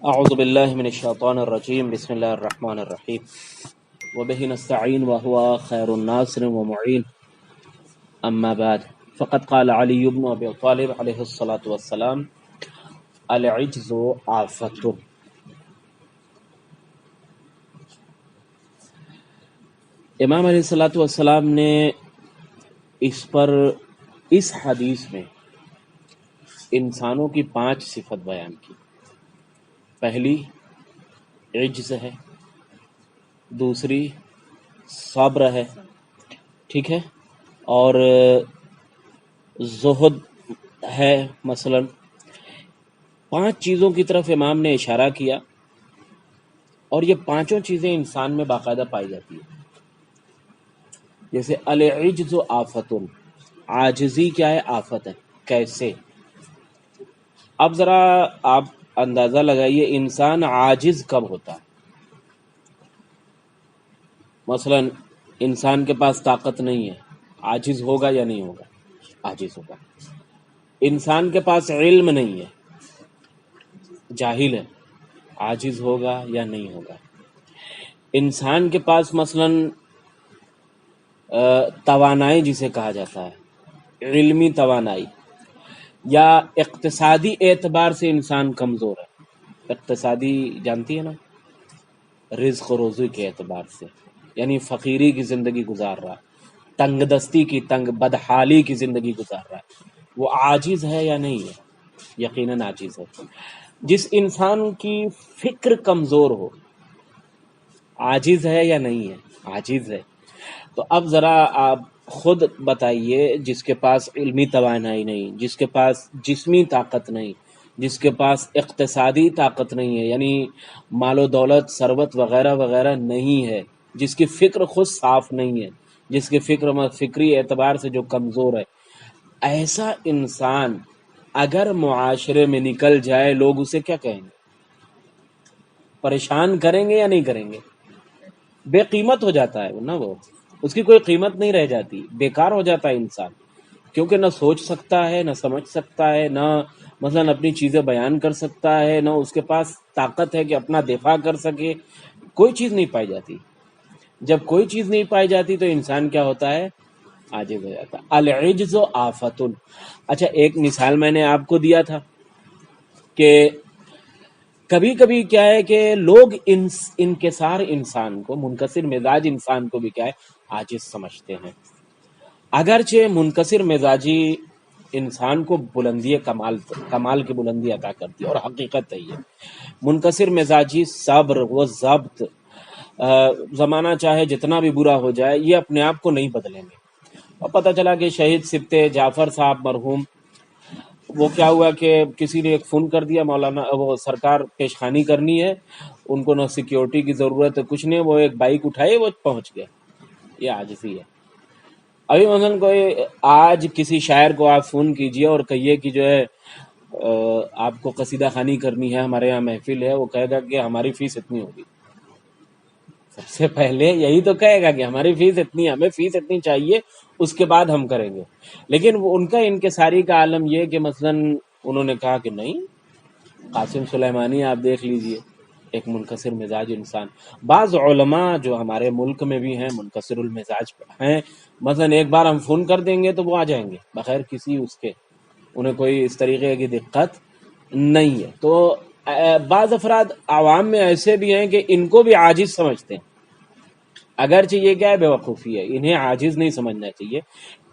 اعوذ باللہ من الشیطان الرجیم بسم اللہ الرحمن الرحیم وبہ نستعین وهو خیر الناصر ومعین اما بعد فقد قال علی بن ابی طالب علیہ الصلاۃ والسلام العجز آفۃ۔ امام علیہ الصلاۃ والسلام نے اس حدیث میں انسانوں کی 5 صفت بیان کی۔ پہلی عجز ہے، دوسری صبر ہے، ٹھیک ہے، اور زہد ہے مثلا۔ 5 چیزوں کی طرف امام نے اشارہ کیا، اور یہ 5 چیزیں انسان میں باقاعدہ پائی جاتی ہیں۔ جیسے العجز آفۃ، عاجزی کیا ہے؟ آفت ہے۔ کیسے؟ اب ذرا آپ اندازہ لگائیے، انسان عاجز کب ہوتا ہے؟ مثلا انسان کے پاس طاقت نہیں ہے، عاجز ہوگا یا نہیں ہوگا؟ عاجز ہوگا۔ انسان کے پاس علم نہیں ہے، جاہل ہے، عاجز ہوگا یا نہیں ہوگا؟ انسان کے پاس مثلا توانائی جسے کہا جاتا ہے، علمی توانائی، یا اقتصادی اعتبار سے انسان کمزور ہے۔ اقتصادی جانتی ہے نا، رزق و روزی کے اعتبار سے، یعنی فقیری کی زندگی گزار رہا ہے، تنگ دستی کی، بدحالی کی زندگی گزار رہا ہے، وہ عاجز ہے یا نہیں ہے؟ یقیناً عاجز ہے۔ جس انسان کی فکر کمزور ہو، عاجز ہے یا نہیں ہے؟ عاجز ہے۔ تو اب ذرا آپ خود بتائیے، جس کے پاس علمی توانائی نہیں، جس کے پاس جسمی طاقت نہیں، جس کے پاس اقتصادی طاقت نہیں ہے، یعنی مال و دولت، ثروت وغیرہ وغیرہ نہیں ہے، جس کی فکر خود صاف نہیں ہے، جس کی فکری اعتبار سے جو کمزور ہے، ایسا انسان اگر معاشرے میں نکل جائے، لوگ اسے کیا کہیں گے؟ پریشان کریں گے یا نہیں کریں گے؟ بے قیمت ہو جاتا ہے نا، وہ اس کی کوئی قیمت نہیں رہ جاتی، بیکار ہو جاتا ہے انسان، کیونکہ نہ سوچ سکتا ہے، نہ سمجھ سکتا ہے، نہ مثلا اپنی چیزیں بیان کر سکتا ہے، نہ اس کے پاس طاقت ہے کہ اپنا دفاع کر سکے، کوئی چیز نہیں پائی جاتی۔ جب کوئی چیز نہیں پائی جاتی تو انسان کیا ہوتا ہے؟ عاجز ہو جاتا ہے۔ العجز آفۃ۔ اچھا، ایک مثال میں نے آپ کو دیا تھا کہ کبھی کبھی کیا ہے کہ لوگ انکسار انسان کو، منکسر مزاج انسان کو بھی کیا ہے؟ عاجز سمجھتے ہیں۔ اگرچہ منکسر مزاجی انسان کو بلندی کمال کی بلندی عطا کرتی ہے، اور حقیقت ہے یہ۔ منکسر مزاجی، صبر و ضبط، زمانہ چاہے جتنا بھی برا ہو جائے، یہ اپنے آپ کو نہیں بدلیں گے۔ اور پتہ چلا کہ شہید سبتے جعفر صاحب مرحوم، وہ کیا ہوا کہ کسی نے ایک فون کر دیا، مولانا وہ سرکار پیش خانی کرنی ہے، ان کو نہ سیکیورٹی کی ضرورت ہے، کچھ نہیں، وہ ایک بائک اٹھائے، وہ پہنچ گئے۔ یہ عاجزی ہے۔ ابھی مثلا کوئی آج کسی شاعر کو آپ فون کیجئے اور کہیے کہ جو ہے آپ کو قصیدہ خوانی کرنی ہے، ہمارے یہاں محفل ہے، وہ کہے گا کہ ہماری فیس اتنی ہوگی۔ سب سے پہلے یہی تو کہے گا کہ ہماری فیس اتنی، ہمیں فیس اتنی چاہیے، اس کے بعد ہم کریں گے۔ لیکن ان کا انکساری کا عالم یہ کہ مثلا انہوں نے کہا کہ نہیں، قاسم سلیمانی آپ دیکھ لیجئے، ایک منکسر مزاج انسان۔ بعض علماء جو ہمارے ملک میں بھی ہیں منکسر المزاج ہیں، مثلا ایک بار ہم فون کر دیں گے تو وہ آ جائیں گے بغیر کسی اس کے، انہیں کوئی اس طریقے کی دقت نہیں ہے۔ تو بعض افراد عوام میں ایسے بھی ہیں کہ ان کو بھی عاجز سمجھتے ہیں، اگرچہ یہ کیا ہے؟ بے وقوفی ہے، انہیں عاجز نہیں سمجھنا چاہیے۔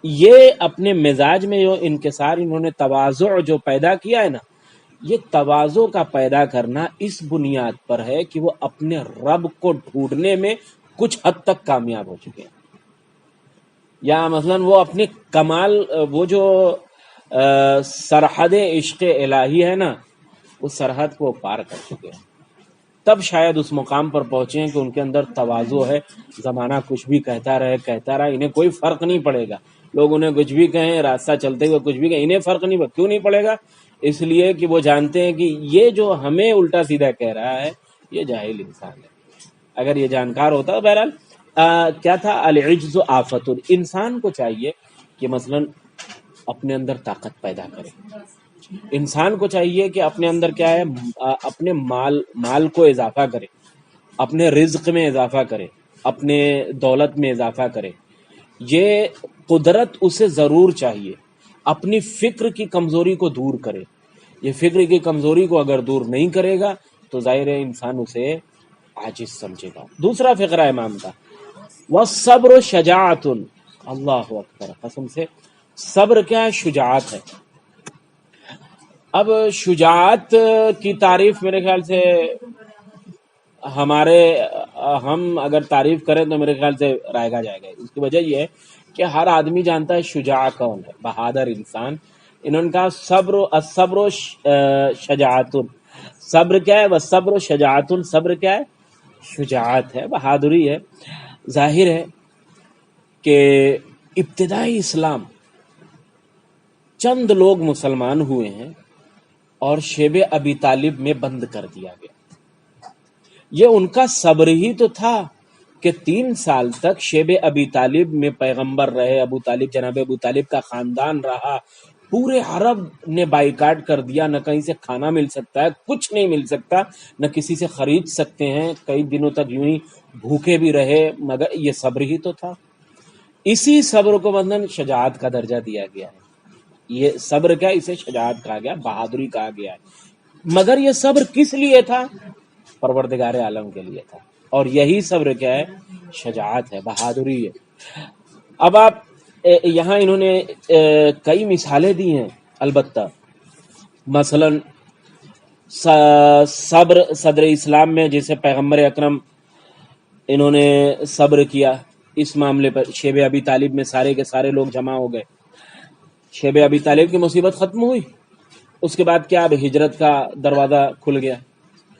یہ اپنے مزاج میں جو انکسار، انہوں نے تواضع جو پیدا کیا ہے نا، یہ تواضع کا پیدا کرنا اس بنیاد پر ہے کہ وہ اپنے رب کو ڈھونڈنے میں کچھ حد تک کامیاب ہو چکے ہیں، یا مثلا وہ اپنے کمال، وہ جو سرحد عشق الہی ہے نا، اس سرحد کو پار کر چکے ہیں، تب شاید اس مقام پر پہنچے ہیں کہ ان کے اندر تواضع ہے۔ زمانہ کچھ بھی کہتا رہے، انہیں کوئی فرق نہیں پڑے گا، لوگ انہیں کچھ بھی کہیں، راستہ چلتے ہوئے کچھ بھی کہیں، انہیں فرق نہیں کیوں نہیں پڑے گا؟ اس لیے کہ وہ جانتے ہیں کہ یہ جو ہمیں الٹا سیدھا کہہ رہا ہے، یہ جاہل انسان ہے۔ اگر یہ جانکار ہوتا، بہرحال کیا تھا؟ العجز آفۃ۔ انسان کو چاہیے کہ مثلا اپنے اندر طاقت پیدا کرے، انسان کو چاہیے کہ اپنے اندر کیا ہے، اپنے مال کو اضافہ کرے، اپنے رزق میں اضافہ کرے، اپنے دولت میں اضافہ کرے. یہ قدرت اسے ضرور چاہیے. اپنی فکر کی کمزوری کو دور کرے. یہ فکر کی کمزوری کو اگر دور نہیں کرے گا تو ظاہر ہے انسان اسے عاجز سمجھے گا. دوسرا فقرہ امام کا، والصبر شجاعت. اللہ اکبر، قسم سے صبر کیا ہے؟ شجاعت ہے. اب شجاعت کی تعریف میرے خیال سے ہم اگر تعریف کریں تو میرے خیال سے رائے گا جائے گا. اس کی وجہ یہ ہے کہ ہر آدمی جانتا ہے شجاع کون ہے، بہادر انسان. انہوں نے کہا الصبر شجاعت. صبر کیا ہے؟ والصبر شجاعت. صبر کیا ہے؟ شجاعت ہے، بہادری ہے. ظاہر ہے کہ ابتدائی اسلام چند لوگ مسلمان ہوئے ہیں اور شیب ابی طالب میں بند کر دیا گیا. یہ ان کا صبر ہی تو تھا کہ 3 سال تک شیب ابی طالب میں پیغمبر رہے. ابو طالب، جناب ابو طالب کا خاندان رہا. پورے عرب نے بائیکاٹ کر دیا، نہ کہیں سے کھانا مل سکتا ہے، کچھ نہیں مل سکتا، نہ کسی سے خرید سکتے ہیں. کئی دنوں تک یوں ہی بھوکے بھی رہے، مگر یہ صبر ہی تو تھا. اسی صبر کو بندن شجاعت کا درجہ دیا گیا ہے. یہ صبر کیا، اسے شجاعت کہا گیا، بہادری کہا گیا ہے. مگر یہ صبر کس لیے تھا؟ پروردگار عالم کے لیے تھا. اور یہی صبر کیا ہے؟ شجاعت ہے، بہادری ہے. اب آپ یہاں انہوں نے کئی مثالیں دی ہیں. البتہ مثلا صبر صدر اسلام میں جیسے پیغمبر اکرم انہوں نے صبر کیا اس معاملے پر. شیب ابی طالب میں سارے کے سارے لوگ جمع ہو گئے. شیب ابی طالب کی مصیبت ختم ہوئی. اس کے بعد کیا، اب ہجرت کا دروازہ کھل گیا،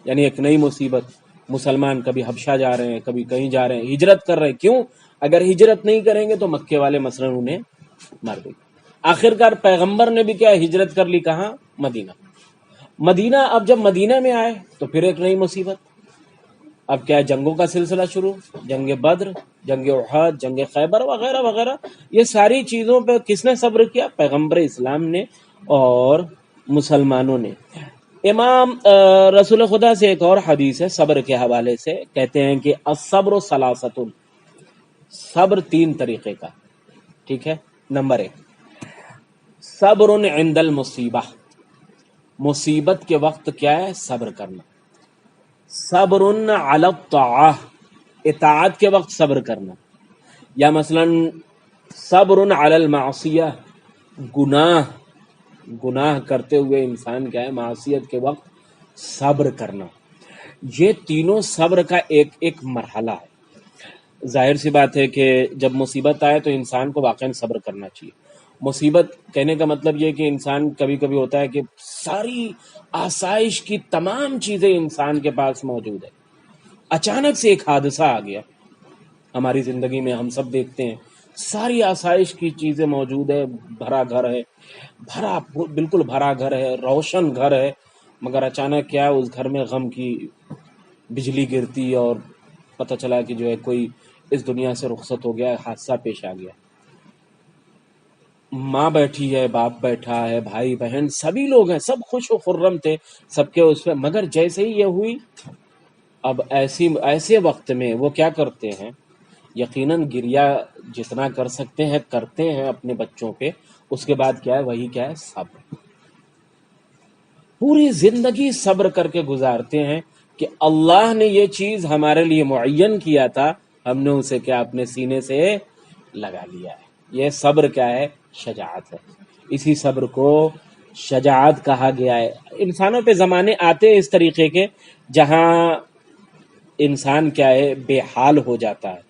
یعنی ایک نئی مصیبت. مسلمان کبھی حبشہ جا رہے ہیں، کبھی کہیں جا رہے ہیں، ہجرت کر رہے ہیں. کیوں؟ اگر ہجرت نہیں کریں گے تو مکے والے مثلا انہیں مار دیں گے. آخرکار پیغمبر نے بھی کیا ہجرت کر لی، کہاں؟ مدینہ. مدینہ اب جب مدینہ میں آئے تو پھر ایک نئی مصیبت. اب کیا ہے؟ جنگوں کا سلسلہ شروع. جنگ بدر، جنگ احد، جنگ خیبر وغیرہ وغیرہ. یہ ساری چیزوں پہ کس نے صبر کیا؟ پیغمبر اسلام نے اور مسلمانوں نے. امام رسول خدا سے ایک اور حدیث ہے صبر کے حوالے سے، کہتے ہیں کہ الصبر ثلاثۃ. صبر 3 طریقے کا. ٹھیک ہے. نمبر 1، صبر عند المصیبہ. مصیبت کے وقت کیا ہے؟ صبر کرنا. صبر علی الطاعہ. اطاعت کے وقت صبر کرنا. یا مثلا صبر علی المعصیہ. گناہ کرتے ہوئے انسان کیا ہے؟ معصیت کے وقت صبر کرنا. یہ تینوں صبر کا ایک ایک مرحلہ ہے. ظاہر سی بات ہے کہ جب مصیبت آئے تو انسان کو واقعا صبر کرنا چاہیے. مصیبت کہنے کا مطلب یہ کہ انسان کبھی کبھی ہوتا ہے کہ ساری آسائش کی تمام چیزیں انسان کے پاس موجود ہے، اچانک سے ایک حادثہ آ گیا. ہماری زندگی میں ہم سب دیکھتے ہیں ساری آسائش کی چیزیں موجود ہے، بھرا گھر ہے، بالکل بھرا گھر ہے، روشن گھر ہے، مگر اچانک کیا ہے؟ اس گھر میں غم کی بجلی گرتی اور پتہ چلا کہ جو ہے کوئی اس دنیا سے رخصت ہو گیا، حادثہ پیش آ گیا. ماں بیٹھی ہے، باپ بیٹھا ہے، بھائی بہن سبھی لوگ ہیں، سب خوش و خرم تھے سب کے اس پہ. مگر جیسے ہی یہ ہوئی، اب ایسے وقت میں وہ کیا کرتے ہیں؟ یقیناً گریا جتنا کر سکتے ہیں کرتے ہیں اپنے بچوں پہ. اس کے بعد کیا ہے؟ وہی کیا ہے؟ صبر. پوری زندگی صبر کر کے گزارتے ہیں کہ اللہ نے یہ چیز ہمارے لیے معین کیا تھا، ہم نے اسے کیا اپنے سینے سے لگا لیا ہے. یہ صبر کیا ہے؟ شجاعت ہے. اسی صبر کو شجاعت کہا گیا ہے. انسانوں پہ زمانے آتے ہیں اس طریقے کے جہاں انسان کیا ہے؟ بے حال ہو جاتا ہے.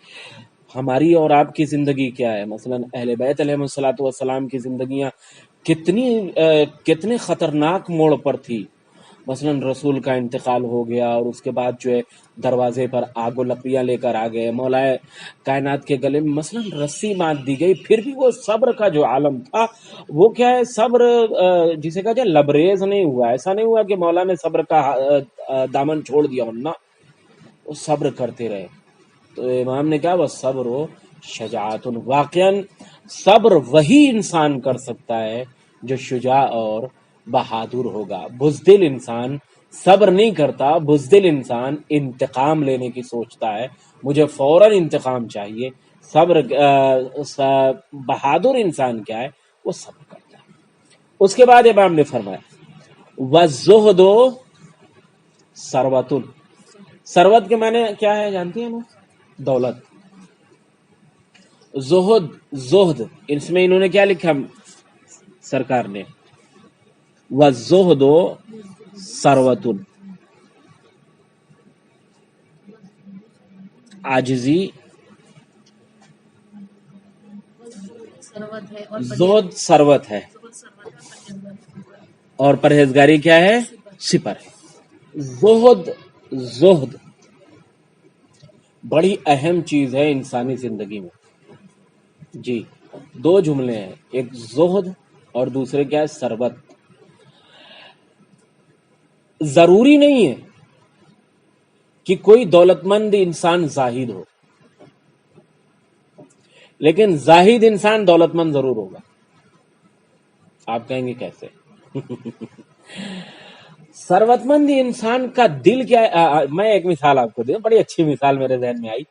ہماری اور آپ کی زندگی کیا ہے؟ مثلا اہل بیت علیہ الصلوۃ والسلام کی زندگیاں کتنے خطرناک موڑ پر تھی. مثلا رسول کا انتقال ہو گیا اور اس کے بعد جو ہے دروازے پر آگ و لکڑیاں لے کر آ گئے. مولا کائنات کے گلے میں مثلا رسی باندھ دی گئی، پھر بھی وہ صبر کا جو عالم تھا وہ کیا ہے؟ صبر جسے کہا جائے لبریز نہیں ہوا. ایسا نہیں ہوا کہ مولا نے صبر کا دامن چھوڑ دیا، ورنہ وہ صبر کرتے رہے. تو امام نے کہا وہ صبر و شجاعت. واقعاً صبر وہی انسان کر سکتا ہے جو شجاع اور بہادر ہوگا. بزدل انسان صبر نہیں کرتا. بزدل انسان انتقام لینے کی سوچتا ہے, مجھے فوراً انتقام چاہیے. بہادر انسان کیا ہے, وہ صبر کرتا ہے. اس کے بعد امام نے فرمایا وَالزُّہْدُ ثروۃ. ثروت کے معنی کیا ہے جانتی ہیں نا؟ دولت. زہد اس میں انہوں نے کیا لکھا سرکار نے؟ وَالزُّہْدُ ثروۃ. عاجزی زہد ثروت ہے اور پرہیزگاری کیا ہے؟ سپر ہے. زہد بڑی اہم چیز ہے انسانی زندگی میں. جی, دو جملے ہیں, ایک زہد اور دوسرے کیا ہے؟ ثروت. ضروری نہیں ہے کہ کوئی دولت مند انسان زاہد ہو, لیکن زاہد انسان دولت مند ضرور ہوگا. آپ کہیں گے کیسے؟ ثروت مند انسان کا دل کیا ہے؟ میں ایک مثال آپ کو دوں, بڑی اچھی مثال میرے ذہن میں آئی.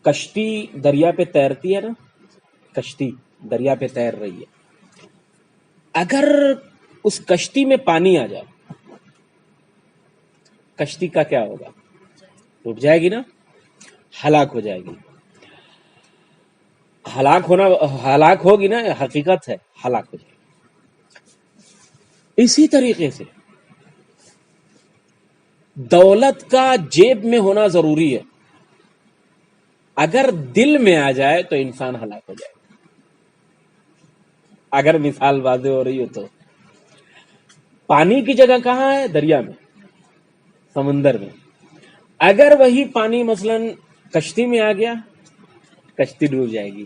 کشتی دریا پہ تیرتی ہے نا, کشتی دریا پہ تیر رہی ہے. اگر اس کشتی میں پانی آ جائے, کشتی کا کیا ہوگا؟ ڈوب جائے گی نا, ہلاک ہو جائے گی. ہلاک ہوگی نا, حقیقت ہے, ہلاک ہو جائے گی. اسی طریقے سے دولت کا جیب میں ہونا ضروری ہے, اگر دل میں آ جائے تو انسان ہلاک ہو جائے گا. اگر مثال واضح ہو رہی ہو تو پانی کی جگہ کہاں ہے؟ دریا میں, سمندر میں. اگر وہی پانی مثلاً کشتی میں آ گیا, کشتی ڈوب جائے گی.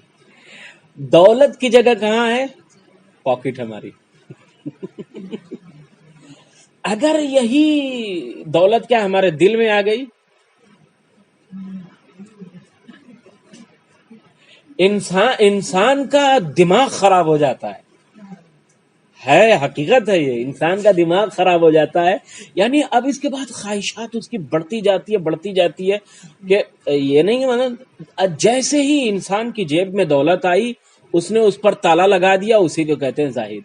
دولت کی جگہ کہاں ہے؟ پاکٹ ہماری. اگر یہی دولت کیا ہمارے دل میں آ گئی, انسان کا دماغ خراب ہو جاتا ہے. حقیقت ہے یہ, انسان کا دماغ خراب ہو جاتا ہے. یعنی اب اس کے بعد خواہشات اس کی بڑھتی جاتی ہے کہ یہ نہیں, مطلب جیسے ہی انسان کی جیب میں دولت آئی اس نے اس پر تالا لگا دیا, اسی کو کہتے ہیں زاہد.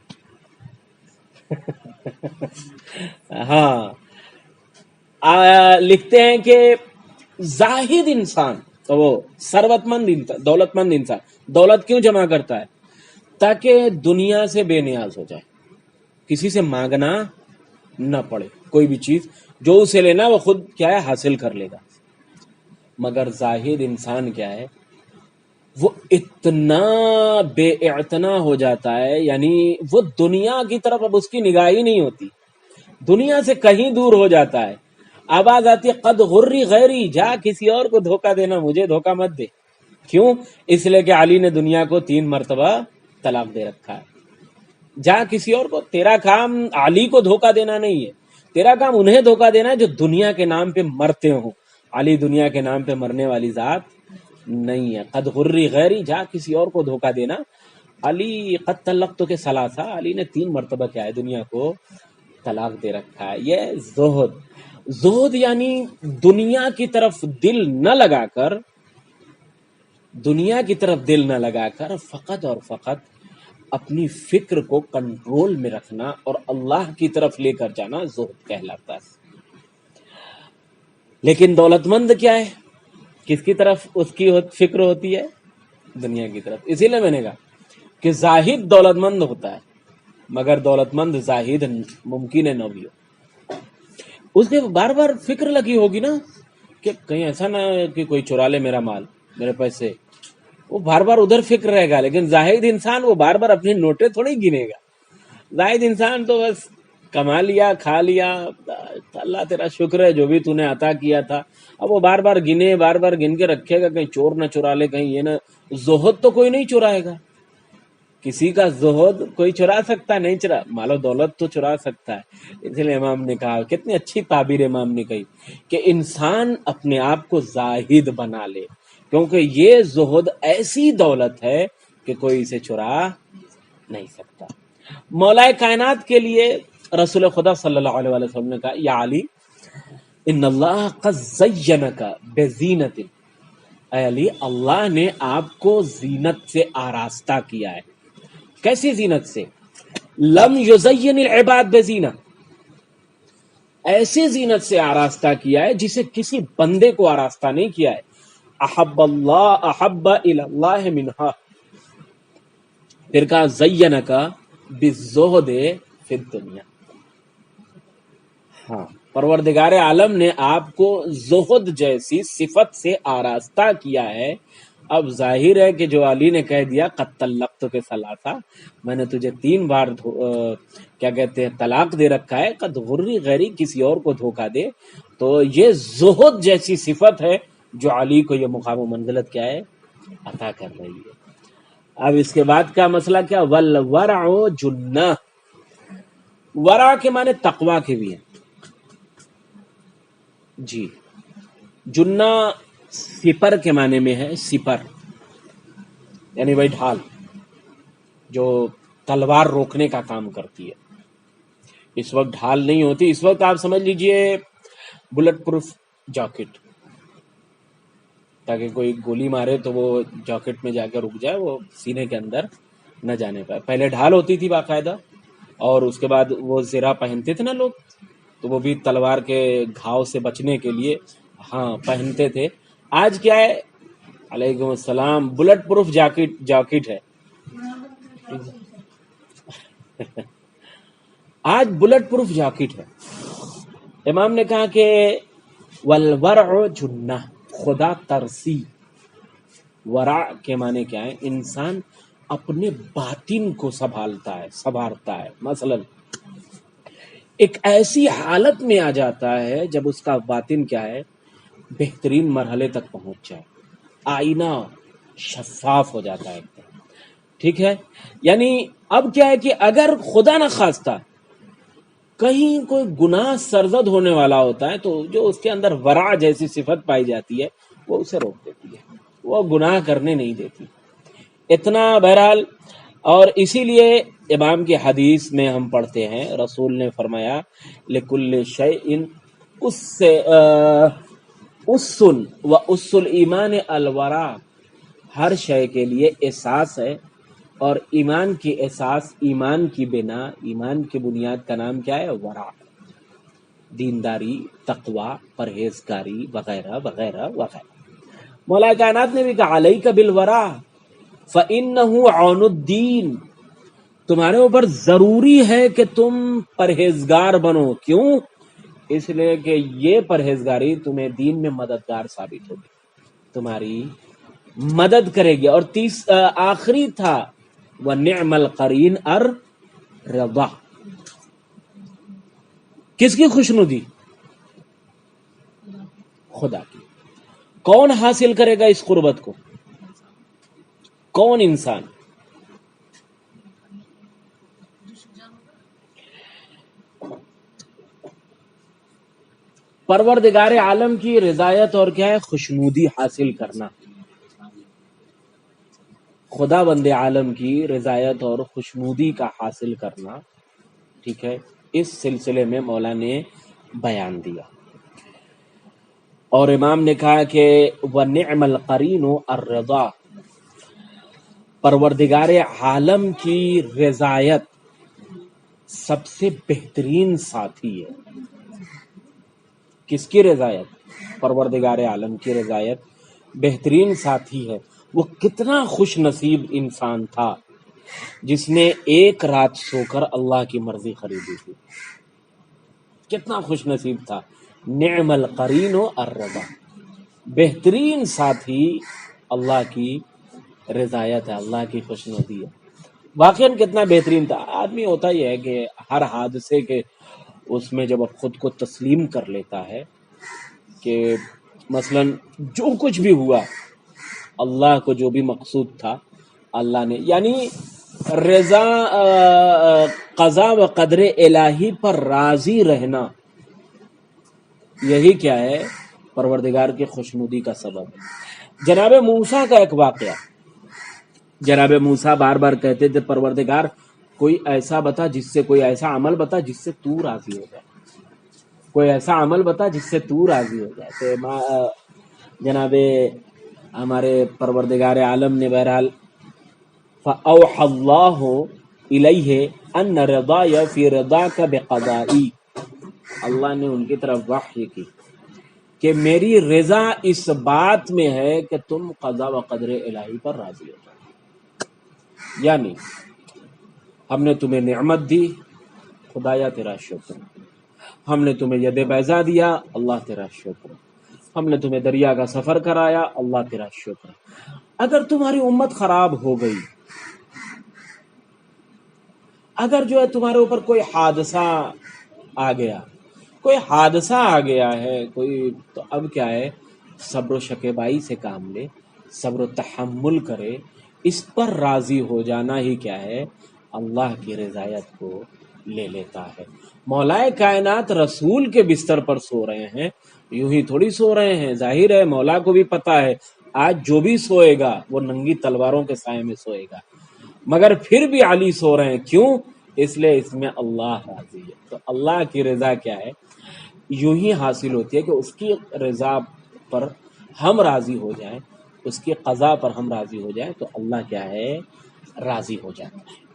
ہاں, لکھتے ہیں کہ زاہد انسان تو وہ ثروت مند انسان, دولت مند انسان دولت کیوں جمع کرتا ہے؟ تاکہ دنیا سے بے نیاز ہو جائے, کسی سے مانگنا نہ پڑے. کوئی بھی چیز جو اسے لینا وہ خود کیا ہے حاصل کر لے گا. مگر زاہد انسان کیا ہے, وہ اتنا بے اعتنا ہو جاتا ہے, یعنی وہ دنیا کی طرف اب اس کی نگاہ ہی نہیں ہوتی, دنیا سے کہیں دور ہو جاتا ہے. آواز آتی ہے قد غری غیری, جا کسی اور کو دھوکہ دینا, مجھے دھوکہ مت دے. کیوں؟ اس لیے کہ علی نے دنیا کو 3 مرتبہ طلاق دے رکھا ہے. جا کسی اور کو, تیرا کام علی کو دھوکہ دینا نہیں ہے, تیرا کام انہیں دھوکہ دینا ہے جو دنیا کے نام پہ مرتے ہوں. علی دنیا کے نام پہ مرنے والی ذات نہیں ہے. قد غری غیری, جا کسی اور کو دھوکہ دینا. علی قد طلقت کے ثلاثہ, علی نے 3 مرتبہ کیا ہے دنیا کو طلاق دے رکھا ہے. یہ زہد یعنی دنیا کی طرف دل نہ لگا کر فقط اور فقط اپنی فکر کو کنٹرول میں رکھنا اور اللہ کی طرف لے کر جانا زہد کہلاتا ہے. لیکن دولت مند کیا ہے, کس کی طرف اس کی فکر ہوتی ہے؟ دنیا کی طرف. اسی لیے میں نے کہا کہ زاہد دولت مند ہوتا ہے, مگر دولت مند زاہد ممکن ہے نہ بھی ہو. اس کے بار بار فکر لگی ہوگی نا کہ کہیں ایسا نہ کہ کوئی چرا لے میرا مال, میرے پیسے, وہ بار بار ادھر فکر رہے گا. لیکن زاہد انسان وہ بار بار اپنی نوٹیں تھوڑی گنے گا. زاہد انسان تو بس کما لیا, کھا لیا, اللہ تیرا شکر ہے جو بھی تو نے عطا کیا تھا. اب وہ بار بار گن کے رکھے گا, کہیں چور نہ چرا لے, کہیں یہ نہ. زہد تو کوئی نہیں چرائے گا, کسی کا زہد کوئی چرا سکتا ہے؟ نہیں چرا. مال و دولت تو چرا سکتا ہے. اس لیے امام نے کہا, کتنی اچھی تعبیر امام نے کہی کہ انسان اپنے آپ کو زاہد بنا لے, کیونکہ یہ زہد ایسی دولت ہے کہ کوئی اسے چرا نہیں سکتا. مولا کائنات کے لیے رسول خدا صلی اللہ علیہ وسلم نے کہا یا علی ان اللہ قد زینک بزینت، اے علی اللہ نے آپ کو زینت سے آراستہ کیا ہے. کیسی زینت سے؟ لم یزین العباد بزینہ، ایسی زینت سے آراستہ کیا ہے جسے کسی بندے کو آراستہ نہیں کیا ہے. احب الی اللہ منہا، پھر کہا زینک بالزہد فی الدنیا. ہاں، پروردگار عالم نے آپ کو زہد جیسی صفت سے آراستہ کیا ہے. اب ظاہر ہے کہ جو علی نے کہہ دیا قد طلقتک ثلاثا، میں نے تجھے 3 بار کیا کہتے ہیں طلاق دے رکھا ہے، قد غری غیری کسی اور کو دھوکہ دے، تو یہ زہد جیسی صفت ہے جو علی کو یہ مقام و منزلت کیا ہے عطا کر رہی ہے. اب اس کے بعد کا مسئلہ کیا؟ والورع جنہ، ورع کے معنی تقوی کے بھی ہیں. جی، جنہ سپر کے معنی میں ہے، سپر یعنی بھائی ڈھال جو تلوار روکنے کا کام کرتی ہے. اس وقت ڈھال نہیں ہوتی، اس وقت آپ سمجھ لیجئے بلٹ پروف جاکٹ، تاکہ کوئی گولی مارے تو وہ جاکٹ میں جا کے رک جائے، وہ سینے کے اندر نہ جانے پائے. پہلے ڈھال ہوتی تھی باقاعدہ، اور اس کے بعد وہ زرہ پہنتے تھے نا لوگ، تو وہ بھی تلوار کے گھاؤ سے بچنے کے لیے ہاں پہنتے تھے. آج کیا ہے؟ علیکم السلام، بلٹ پروف جاکٹ ہے. آج بلٹ پروف جاکٹ ہے. امام نے کہا کہ والورع جنہ، خدا ترسی. ورع کے معنی کیا ہے؟ انسان اپنے باطن کو سنبھالتا ہے. مثلا ایک ایسی حالت میں آ جاتا ہے جب اس کا باطن کیا ہے بہترین مرحلے تک پہنچ جائے، آئینہ شفاف ہو جاتا ہے. ٹھیک ہے، یعنی اب کیا ہے کہ اگر خدا نہ خواستہ کہیں کوئی گناہ سرزد ہونے والا ہوتا ہے تو جو اس کے اندر ورع جیسی صفت پائی جاتی ہے وہ اسے روک دیتی ہے، وہ گناہ کرنے نہیں دیتی. اتنا بہرحال. اور اسی لیے امام کی حدیث میں ہم پڑھتے ہیں رسول نے فرمایا لکل شیء اسن و اس الایمان الورع، ہر شے کے لیے اساس ہے، اور ایمان کی اساس، ایمان کی بنا، ایمان کی بنیاد کا نام کیا ہے؟ ورع، دینداری، تقوی، پرہیزگاری وغیرہ وغیرہ وغیرہ. مولا کائنات نے بھی کہا علیک بالورع فإنہ عون الدین، تمہارے اوپر ضروری ہے کہ تم پرہیزگار بنو. کیوں؟ اس لیے کہ یہ پرہیزگاری تمہیں دین میں مددگار ثابت ہوگی، تمہاری مدد کرے گی. اور آخری تھا وَنِعْمَ الْقَرِينُ الرِّضَا، کس کی خوشنودی؟ خدا کی. کون حاصل کرے گا اس قربت کو؟ کون انسان؟ پروردگار عالم کی رضایت اور کیا ہے؟ خوشنودی حاصل کرنا. خدا بند عالم کی رضایت اور خوشنودی کا حاصل کرنا. ٹھیک ہے، اس سلسلے میں مولا نے بیان دیا. اور امام نے کہا کہ وَنِعْمَ الْقَرِينُ الرِّضَا، پروردگار عالم کی رضایت سب سے بہترین ساتھی ہے. کس کی رضایت؟ پروردگار عالم کی رضایت بہترین ساتھی ہے. وہ کتنا خوش نصیب انسان تھا جس نے ایک رات سو کر اللہ کی مرضی خریدی تھی. کتنا خوش نصیب تھا. نعم القرین الرضا، بہترین ساتھی اللہ کی رضایت ہے، اللہ کی خوشنودی ہے. واقعاً کتنا بہترین تھا. آدمی ہوتا ہی ہے کہ ہر حادثے کے اس میں جب اب خود کو تسلیم کر لیتا ہے کہ مثلا جو کچھ بھی ہوا اللہ کو جو بھی مقصود تھا اللہ نے، یعنی رضا قضا و قدر الہی پر راضی رہنا، یہی کیا ہے؟ پروردگار کی خوشنودی کا سبب ہے. جناب موسیٰ کا ایک واقعہ، جناب موسیٰ بار بار کہتے تھے پروردگار کوئی ایسا بتا جس سے کوئی ایسا عمل بتا جس سے تو راضی ہو جائے، کوئی ایسا عمل بتا جس سے تو راضی ہو جائے۔ تو جناب ہمارے پروردگار عالم نے بہرحال فَأَوْحَى اللَّهُ إِلَيْهِ أَنَّ رِضَايَ فِي رِضَاكَ بِقَضَائِي، اللہ نے ان کی طرف وحی کی کہ میری رضا اس بات میں ہے کہ تم قضا و قدر الہی پر راضی ہو جاؤ۔ یعنی ہم نے تمہیں نعمت دی، خدایا تیرا شکر، ہم نے تمہیں ید بیضا دیا، اللہ تیرا شکر، ہم نے تمہیں دریا کا سفر کرایا، اللہ تیرا شکر۔ اگر تمہاری امت خراب ہو گئی، اگر جو ہے تمہارے اوپر کوئی حادثہ آ گیا، کوئی حادثہ آ گیا ہے کوئی، تو اب کیا ہے، صبر و شکیبائی سے کام لے، صبر و تحمل کرے، اس پر راضی ہو جانا ہی کیا ہے، اللہ کی رضایت کو لے لیتا ہے۔ مولائے کائنات رسول کے بستر پر سو رہے ہیں، یوں ہی تھوڑی سو رہے ہیں، ظاہر ہے مولا کو بھی پتا ہے آج جو بھی سوئے گا وہ ننگی تلواروں کے سائے میں سوئے گا، مگر پھر بھی علی سو رہے ہیں، کیوں؟ اس لیے اس میں اللہ راضی ہے۔ تو اللہ کی رضا کیا ہے، یوں ہی حاصل ہوتی ہے کہ اس کی رضا پر ہم راضی ہو جائیں، اس کی قضا پر ہم راضی ہو جائیں تو اللہ کیا ہے، راضی ہو جاتا ہے۔